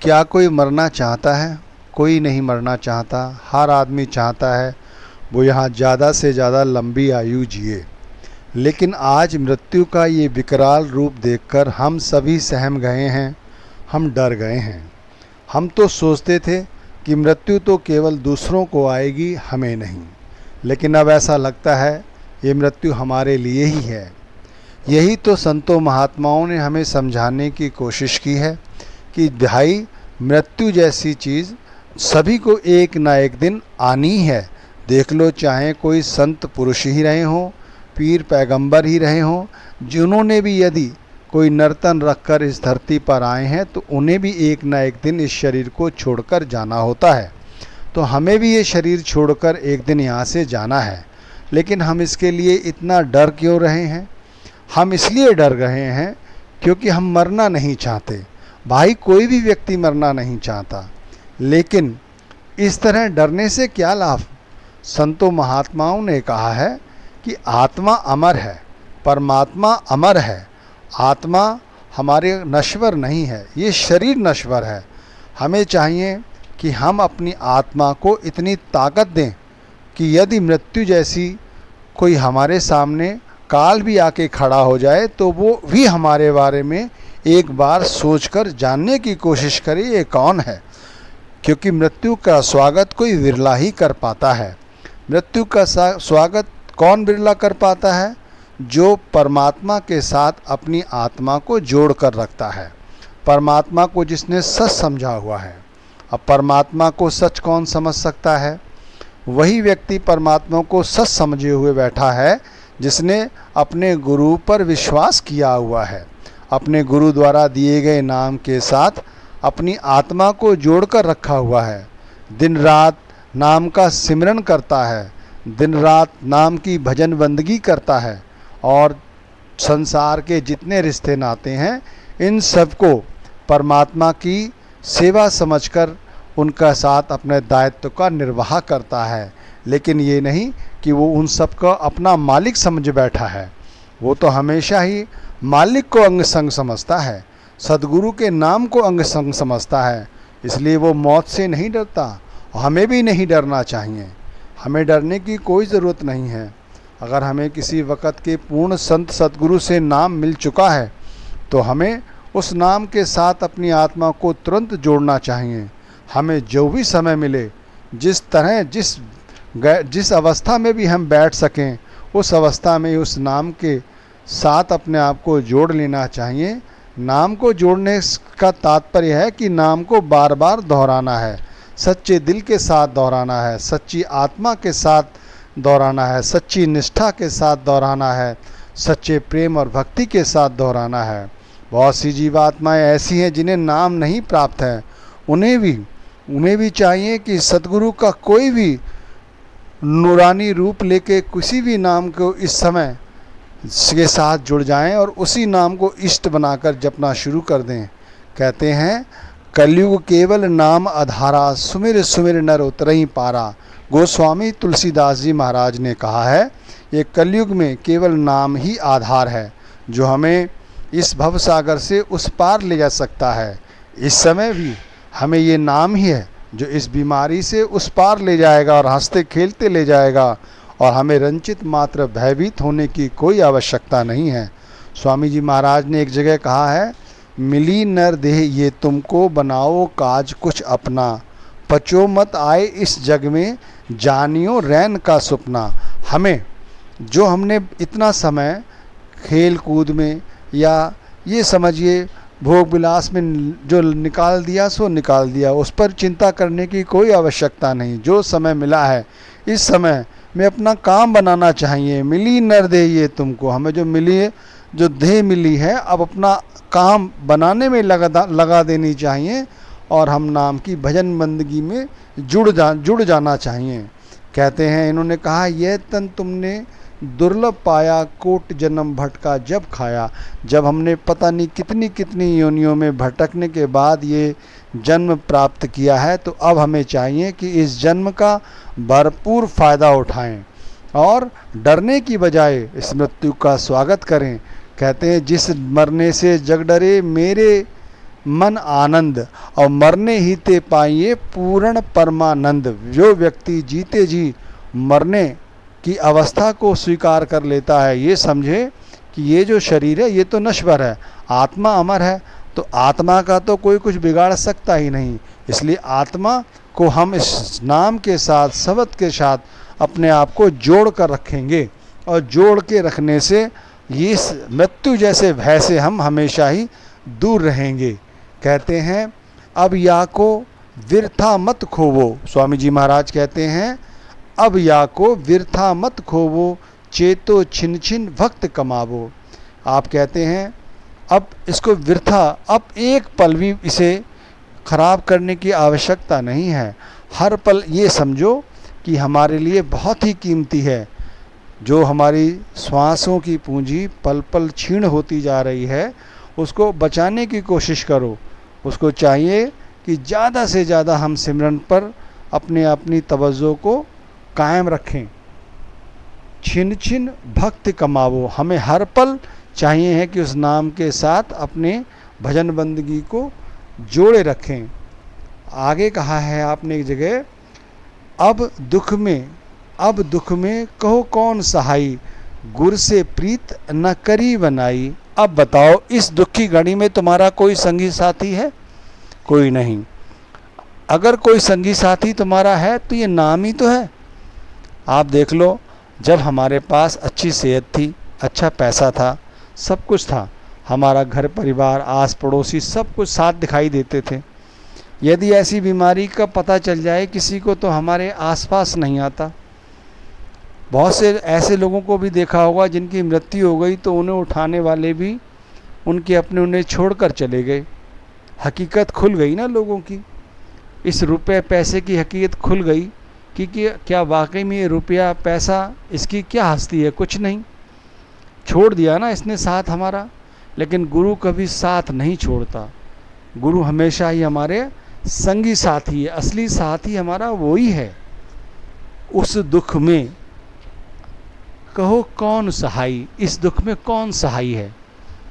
क्या कोई मरना चाहता है? कोई नहीं मरना चाहता। हर आदमी चाहता है वो यहाँ ज़्यादा से ज़्यादा लंबी आयु जिए। लेकिन आज मृत्यु का ये विकराल रूप देखकर हम सभी सहम गए हैं, हम डर गए हैं। हम तो सोचते थे कि मृत्यु तो केवल दूसरों को आएगी, हमें नहीं। लेकिन अब ऐसा लगता है ये मृत्यु हमारे लिए ही है। यही तो संतों महात्माओं ने हमें समझाने की कोशिश की है कि भाई, मृत्यु जैसी चीज़ सभी को एक ना एक दिन आनी है। देख लो, चाहे कोई संत पुरुष ही रहे हों, पीर पैगंबर ही रहे हों, जिन्होंने भी यदि कोई नर्तन रखकर इस धरती पर आए हैं तो उन्हें भी एक ना एक दिन इस शरीर को छोड़कर जाना होता है। तो हमें भी ये शरीर छोड़कर एक दिन यहाँ से जाना है। लेकिन हम इसके लिए इतना डर क्यों रहे हैं? हम इसलिए डर रहे हैं क्योंकि हम मरना नहीं चाहते। भाई, कोई भी व्यक्ति मरना नहीं चाहता, लेकिन इस तरह डरने से क्या लाभ? संतों महात्माओं ने कहा है कि आत्मा अमर है, परमात्मा अमर है। आत्मा हमारे नश्वर नहीं है, ये शरीर नश्वर है। हमें चाहिए कि हम अपनी आत्मा को इतनी ताकत दें कि यदि मृत्यु जैसी कोई हमारे सामने काल भी आके खड़ा हो जाए तो वो भी हमारे बारे में एक बार सोचकर जानने की कोशिश करे ये कौन है। क्योंकि मृत्यु का स्वागत कोई विरला ही कर पाता है। मृत्यु का स्वागत कौन बिरला कर पाता है? जो परमात्मा के साथ अपनी आत्मा को जोड़ कर रखता है, परमात्मा को जिसने सच समझा हुआ है। अब परमात्मा को सच कौन समझ सकता है? वही व्यक्ति परमात्मा को सच समझे हुए बैठा है जिसने अपने गुरु पर विश्वास किया हुआ है, अपने गुरु द्वारा दिए गए नाम के साथ अपनी आत्मा को जोड़कर रखा हुआ है। दिन रात नाम का सिमरन करता है, दिन रात नाम की भजन बंदगी करता है और संसार के जितने रिश्ते नाते हैं इन सबको परमात्मा की सेवा समझकर उनका साथ अपने दायित्व का निर्वाह करता है। लेकिन ये नहीं कि वो उन सब का अपना मालिक समझ बैठा है। वो तो हमेशा ही मालिक को अंग संग समझता है, सदगुरु के नाम को अंग संग समझता है। इसलिए वो मौत से नहीं डरता। हमें भी नहीं डरना चाहिए। हमें डरने की कोई ज़रूरत नहीं है। अगर हमें किसी वक़्त के पूर्ण संत सदगुरु से नाम मिल चुका है तो हमें उस नाम के साथ अपनी आत्मा को तुरंत जोड़ना चाहिए। हमें जो भी समय मिले, जिस तरह जिस अवस्था में भी हम बैठ सकें, उस अवस्था में उस नाम के साथ अपने आप को जोड़ लेना चाहिए। नाम को जोड़ने का तात्पर्य है कि नाम को बार बार दोहराना है, सच्चे दिल के साथ दोहराना है, सच्ची आत्मा के साथ दोहराना है, सच्ची निष्ठा के साथ दोहराना है, सच्चे प्रेम और भक्ति के साथ दोहराना है। बहुत सी जीवात्माएँ ऐसी हैं जिन्हें नाम नहीं प्राप्त है। उन्हें भी चाहिए कि सद्गुरु का कोई भी नूरानी रूप लेके किसी भी नाम को इस समय के साथ जुड़ जाएं और उसी नाम को इष्ट बनाकर जपना शुरू कर दें। कहते हैं, कलयुग केवल नाम आधारा, सुमिर सुमिर नर उतरहि पारा। गोस्वामी तुलसीदास जी महाराज ने कहा है, ये कलयुग में केवल नाम ही आधार है जो हमें इस भव सागर से उस पार ले जा सकता है। इस समय भी हमें ये नाम ही है जो इस बीमारी से उस पार ले जाएगा और हंसते खेलते ले जाएगा, और हमें रंचित मात्र भयभीत होने की कोई आवश्यकता नहीं है। स्वामी जी महाराज ने एक जगह कहा है, मिली नर देह ये तुमको, बनाओ काज कुछ अपना, पचो मत आए इस जग में, जानियो रैन का सपना। हमने इतना समय खेल कूद में या ये समझिए भोग विलास में जो निकाल दिया सो निकाल दिया, उस पर चिंता करने की कोई आवश्यकता नहीं। जो समय मिला है इस समय में अपना काम बनाना चाहिए। मिली नर देह ये तुमको, हमें जो देह मिली है अब अपना काम बनाने में लगा देनी चाहिए और हम नाम की भजन बंदगी में जुड़ जाना चाहिए। कहते हैं, इन्होंने कहा, यह तन तुमने दुर्लभ पाया, कोट जन्म भटका जब खाया। जब हमने पता नहीं कितनी कितनी योनियों में भटकने के बाद ये जन्म प्राप्त किया है, तो अब हमें चाहिए कि इस जन्म का भरपूर फ़ायदा उठाएं और डरने की बजाय इस मृत्यु का स्वागत करें। कहते हैं, जिस मरने से जग डरे, मेरे मन आनंद, और मरने ही ते पाइए पूर्ण परमानंद। जो व्यक्ति जीते जी मरने की अवस्था को स्वीकार कर लेता है, ये समझे कि ये जो शरीर है ये तो नश्वर है, आत्मा अमर है, तो आत्मा का तो कोई कुछ बिगाड़ सकता ही नहीं। इसलिए आत्मा को हम इस नाम के साथ, शब्द के साथ अपने आप को जोड़ कर रखेंगे, और जोड़ के रखने से ये मृत्यु जैसे भय से हम हमेशा ही दूर रहेंगे। कहते हैं अब या को विरथा मत खोवो, स्वामी जी महाराज कहते हैं अब या को विरथा मत खोवो, चेतो छिन छिन भक्त कमावो। आप कहते हैं अब इसको वृथा, अब एक पल भी इसे खराब करने की आवश्यकता नहीं है। हर पल ये समझो कि हमारे लिए बहुत ही कीमती है। जो हमारी श्वासों की पूंजी पल पल क्षीण होती जा रही है, उसको बचाने की कोशिश करो। उसको चाहिए कि ज़्यादा से ज़्यादा हम सिमरन पर अपनी तवज्जो को कायम रखें। छिन छिन भक्त कमावो, हमें हर पल चाहिए है कि उस नाम के साथ अपने भजन बंदगी को जोड़े रखें। आगे कहा है आपने एक जगह, अब दुख में कहो कौन सहाई, गुर से प्रीत न करी बनाई। अब बताओ इस दुख की घड़ी में तुम्हारा कोई संगी साथी है? कोई नहीं। अगर कोई संगी साथी तुम्हारा है तो ये नाम ही तो है। आप देख लो, जब हमारे पास अच्छी सेहत थी, अच्छा पैसा था, सब कुछ था, हमारा घर परिवार आस पड़ोसी सब कुछ साथ दिखाई देते थे। यदि ऐसी बीमारी का पता चल जाए किसी को तो हमारे आसपास नहीं आता। बहुत से ऐसे लोगों को भी देखा होगा जिनकी मृत्यु हो गई तो उन्हें उठाने वाले भी उन्हें छोड़कर चले गए। हकीकत खुल गई ना लोगों की, इस रुपए पैसे की हकीकत खुल गई कि क्या वाकई में ये रुपया पैसा इसकी क्या हस्ती है? कुछ नहीं। छोड़ दिया ना इसने साथ हमारा। लेकिन गुरु कभी साथ नहीं छोड़ता। गुरु हमेशा ही हमारे संगी साथी है, असली साथी हमारा वो ही है। उस दुख में कहो कौन सहाई, इस दुख में कौन सहाई है?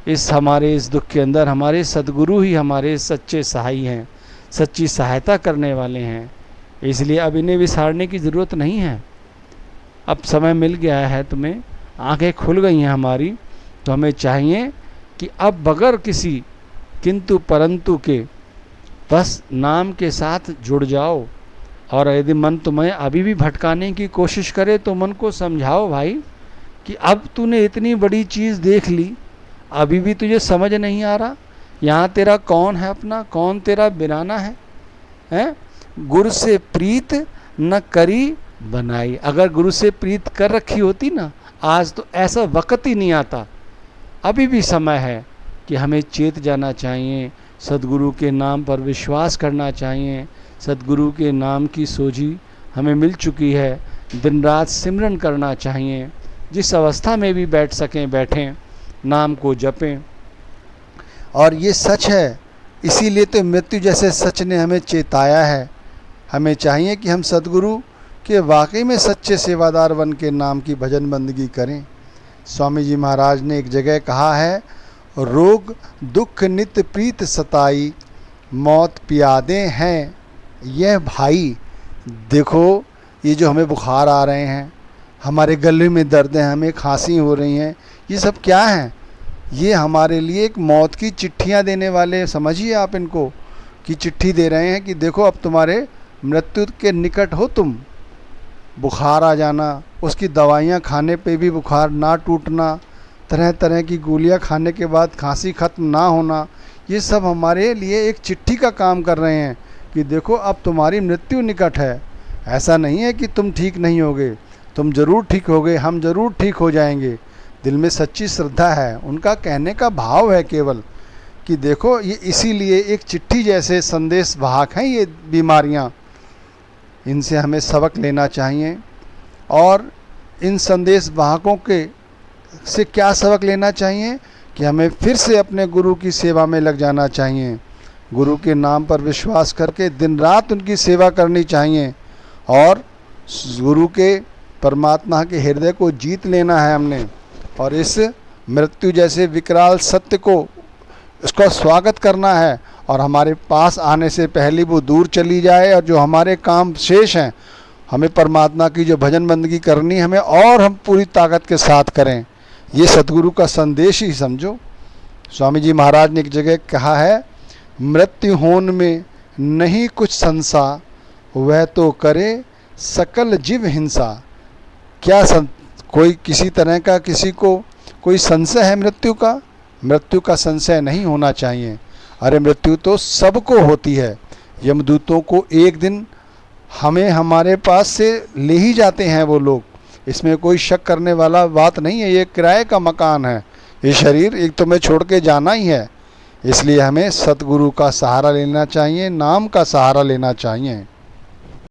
इस दुख के अंदर हमारे सद्गुरु ही हमारे सच्चे सहाई हैं, सच्ची सहायता करने वाले हैं। इसलिए अब इन्हें विसारने की ज़रूरत नहीं है। अब समय मिल गया है तुम्हें, आंखें खुल गई हैं हमारी, तो हमें चाहिए कि अब बगैर किसी किंतु परंतु के बस नाम के साथ जुड़ जाओ। और यदि मन तुम्हें अभी भी भटकाने की कोशिश करे तो मन को समझाओ भाई कि अब तूने इतनी बड़ी चीज़ देख ली, अभी भी तुझे समझ नहीं आ रहा यहाँ तेरा कौन है अपना, कौन तेरा बिराना है, हैं? गुरु से प्रीत न करी बनाई। अगर गुरु से प्रीत कर रखी होती ना, आज तो ऐसा वक्त ही नहीं आता। अभी भी समय है कि हमें चेत जाना चाहिए, सद्गुरु के नाम पर विश्वास करना चाहिए। सद्गुरु के नाम की सोझी हमें मिल चुकी है, दिन रात सिमरन करना चाहिए। जिस अवस्था में भी बैठ सकें बैठें, नाम को जपें। और ये सच है, इसीलिए तो मृत्यु जैसे सच ने हमें चेताया है। हमें चाहिए कि हम सद्गुरु के वाकई में सच्चे सेवादार बन के नाम की भजन बंदगी करें। स्वामी जी महाराज ने एक जगह कहा है, रोग दुख नित प्रीत सताई, मौत पियादे हैं यह भाई। देखो ये जो हमें बुखार आ रहे हैं, हमारे गले में दर्द है, हमें खांसी हो रही हैं, ये सब क्या है? ये हमारे लिए एक मौत की चिट्ठियां देने वाले, समझिए आप इनको, कि चिट्ठी दे रहे हैं कि देखो अब तुम्हारे मृत्यु के निकट हो तुम। बुखार आ जाना, उसकी दवाइयाँ खाने पे भी बुखार ना टूटना, तरह तरह की गोलियाँ खाने के बाद खांसी ख़त्म ना होना, ये सब हमारे लिए एक चिट्ठी का काम कर रहे हैं कि देखो अब तुम्हारी मृत्यु निकट है। ऐसा नहीं है कि तुम ठीक नहीं होगे, तुम ज़रूर ठीक होगे, हम ज़रूर ठीक हो जाएंगे। दिल में सच्ची श्रद्धा है, उनका कहने का भाव है केवल कि देखो ये इसीलिए एक चिट्ठी जैसे संदेश वाहक हैं ये बीमारियां, इनसे हमें सबक लेना चाहिए। और इन संदेश वाहकों के से क्या सबक लेना चाहिए कि हमें फिर से अपने गुरु की सेवा में लग जाना चाहिए। गुरु के नाम पर विश्वास करके दिन रात उनकी सेवा करनी चाहिए और गुरु के परमात्मा के हृदय को जीत लेना है हमने। और इस मृत्यु जैसे विकराल सत्य को, इसका स्वागत करना है और हमारे पास आने से पहले वो दूर चली जाए, और जो हमारे काम शेष हैं हमें परमात्मा की जो भजन बंदगी करनी है हमें और हम पूरी ताकत के साथ करें। ये सतगुरु का संदेश ही समझो। स्वामी जी महाराज ने एक जगह कहा है, मृत्यु होन में नहीं कुछ संसा, वह तो करे सकल जीव हिंसा। क्या कोई किसी तरह का किसी को कोई संशय है मृत्यु का? मृत्यु का संशय नहीं होना चाहिए। अरे मृत्यु तो सबको होती है। यमदूतों को एक दिन हमें हमारे पास से ले ही जाते हैं वो लोग, इसमें कोई शक करने वाला बात नहीं है। ये किराए का मकान है, ये शरीर एक तो मैं छोड़ के जाना ही है। इसलिए हमें सतगुरु का सहारा लेना चाहिए, नाम का सहारा लेना चाहिए।